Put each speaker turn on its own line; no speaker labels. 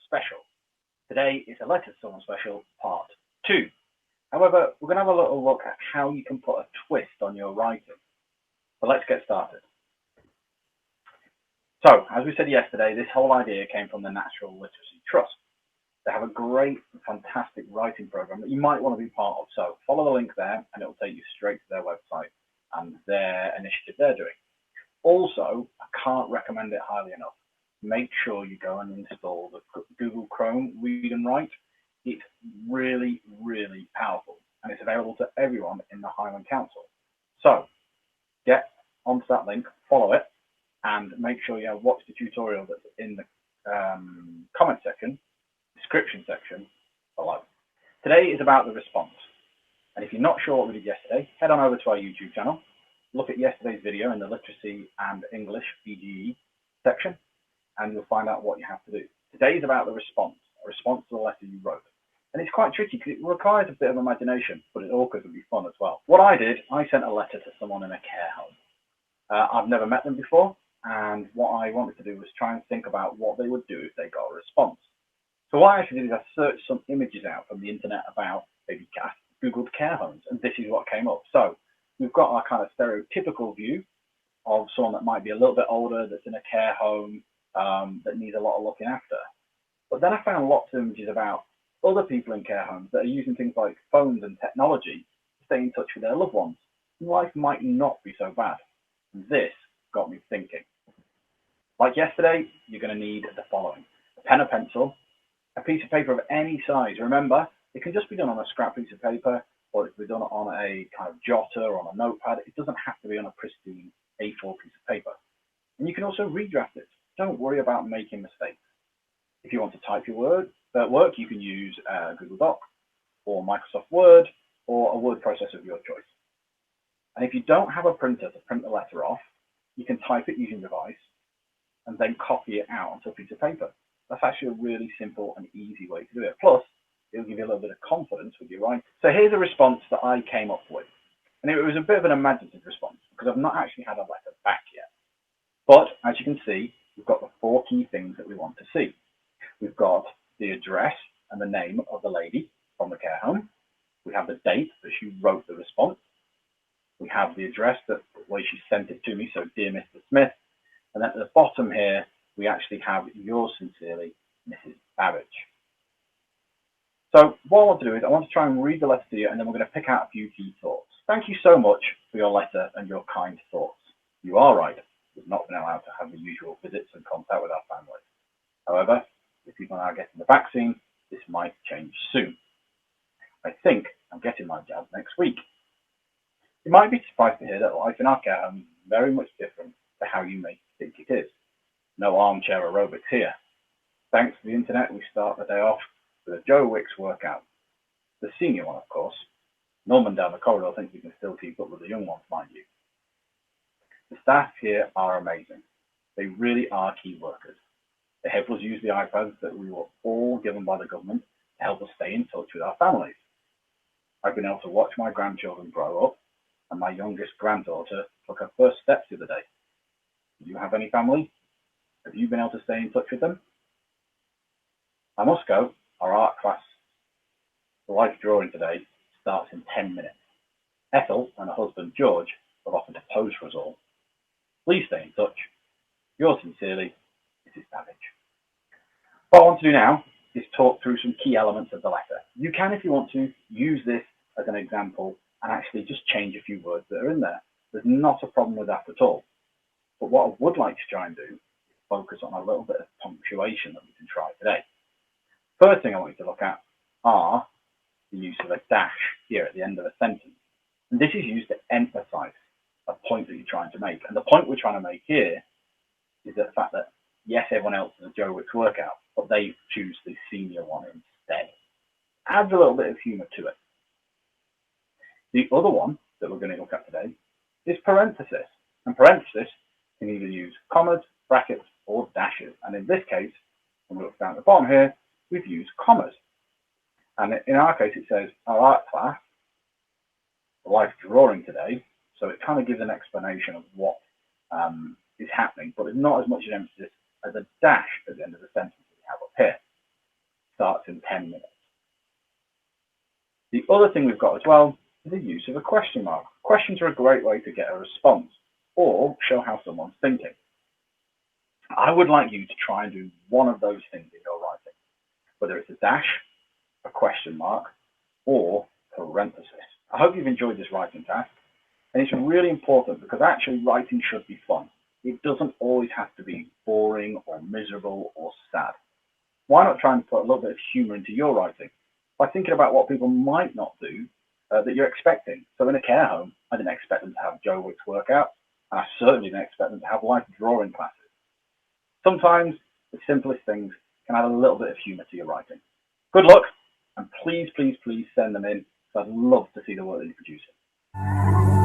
special. Today is a letter to someone special part 2. However, we're going to have a little look at how you can put a twist on your writing. So let's get started. So, as we said yesterday, this whole idea came from the Natural Literacy Trust. They have a great, fantastic writing program that you might want to be part of. So follow the link there and it will take you straight to their website and their initiative they're doing. Also, I can't recommend it highly enough. Make sure you go and install the Google Chrome Read and Write. It's really, really powerful and it's available to everyone in the Highland Council. So get onto that link, follow it, and make sure you watch the tutorial that's in the comment section, description section below. Today is about the response. And if you're not sure what we did yesterday, head on over to our YouTube channel, look at yesterday's video in the Literacy and English BGE section, and you'll find out what you have to do. Today is about the response, a response to the letter you wrote. And it's quite tricky because it requires a bit of imagination, but it also can be fun as well. What I did, I sent a letter to someone in a care home. I've never met them before, and what I wanted to do was try and think about what they would do if they got a response. So what I actually did is I searched some images out from the internet about baby cats, Googled care homes, and this is what came up. So we've got our kind of stereotypical view of someone that might be a little bit older, that's in a care home, that needs a lot of looking after. But then I found lots of images about other people in care homes that are using things like phones and technology to stay in touch with their loved ones. Life might not be so bad. And this got me thinking. Like yesterday, you're going to need the following: a pen or pencil, a piece of paper of any size. Remember, it can just be done on a scrap piece of paper, or it can be done on a kind of jotter or on a notepad. It doesn't have to be on a pristine A4 piece of paper. And you can also redraft it. Don't worry about making mistakes. If you want to type your work, you can use Google Doc or Microsoft Word or a word processor of your choice. And if you don't have a printer to print the letter off, you can type it using the device and then copy it out onto a piece of paper. That's actually a really simple and easy way to do it. Plus, it'll give you a little bit of confidence with your writing. So here's a response that I came up with. And it was a bit of an imaginative response because I've not actually had a letter back yet. But as you can see, we've got the 4 key things that we want to see. We've got the address and the name of the lady from the care home. We have the date that she wrote the response. We have the address, the way she sent it to me, so dear Mr. Smith. And then at the bottom here, we actually have yours sincerely, Mrs. Babbage. So what I want to do is I want to try and read the letter to you, and then we're going to pick out a few key thoughts. Thank you so much for your letter and your kind thoughts. You are right. We've not been allowed to have the usual visits and contact with our families. However, if people are now getting the vaccine, this might change soon. I think I'm getting my jab next week. You might be surprised to hear that life in our care home is very much different to how you may think it is. No armchair aerobics here. Thanks to the internet, we start the day off with a Joe Wicks workout. The senior one, of course. Norman down the corridor thinks we can still keep up with the young ones, mind you. The staff here are amazing. They really are key workers. They help us use the iPads that we were all given by the government to help us stay in touch with our families. I've been able to watch my grandchildren grow up, and my youngest granddaughter took her first steps the other day. Do you have any family? Have you been able to stay in touch with them? I must go. Our art class, the life drawing today, starts in 10 minutes. Ethel and her husband George have offered to pose for us all. Please stay in touch. Yours sincerely, Mrs. Babbage. What I want to do now is talk through some key elements of the letter. You can, if you want to, use this as an example and actually just change a few words that are in there. There's not a problem with that at all. But what I would like to try and do is focus on a little bit of punctuation that we can try today. First thing I want you to look at are the use of a dash here at the end of a sentence. And this is used to emphasize a point that you're trying to make. And the point we're trying to make here is the fact that, yes, everyone else is a Joe Wicks workout, but they choose the senior one instead. Adds a little bit of humor to it. The other one that we're going to look at today is parenthesis. And parenthesis can either use commas, brackets, or dashes. And in this case, when we look down at the bottom here, we've used commas. And in our case, it says, our art class, life drawing today. So it kind of gives an explanation of what is happening, but it's not as much an emphasis as a dash at the end of the sentence that we have up here. in 10 minutes. The other thing we've got as well is the use of a question mark. Questions are a great way to get a response or show how someone's thinking. I would like you to try and do one of those things in your writing, whether it's a dash, a question mark, or parenthesis. I hope you've enjoyed this writing task, and it's really important because actually writing should be fun. It doesn't always have to be boring or miserable or sad. Why not try and put a little bit of humor into your writing by thinking about what people might not do that you're expecting. So in a care home, I didn't expect them to have Joe Wicks workout, and I certainly didn't expect them to have life drawing classes. Sometimes the simplest things can add a little bit of humor to your writing. Good luck, and please, please, please send them in. I'd love to see the work that you're producing.